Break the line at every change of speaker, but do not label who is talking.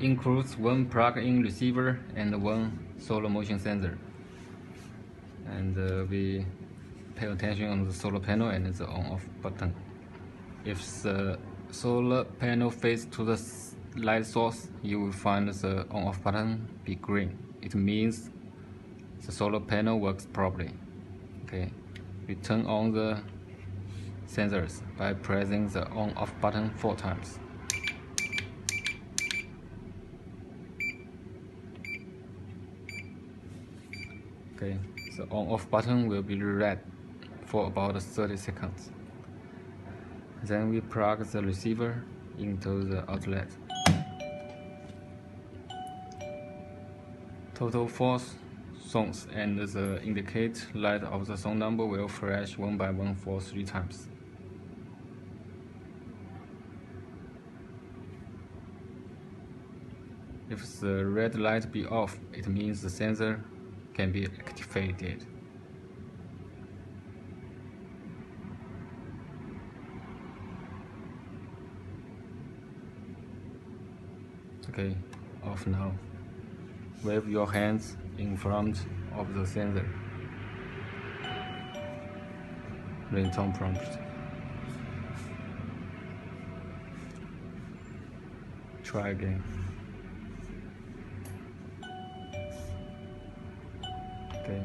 includes one plug-in receiver and one solar motion sensor. And we pay attention on the solar panel and the on-off button. If the solar panel faces to the light source, you will find the on-off button be green. It means the solar panel works properly. Okay, we turn on the sensors by pressing the on-off button 4 times. Okay, the on-off button will be red for about 30 seconds. Then we plug the receiver into the outlet. Total 4 songs and the indicate light of the song number will flash one by one for 3 times. If the red light be off, it means the sensor can be activated. Okay, off now. Wave your hands in front of the sensor. Ringtone prompt. Try again. Okay.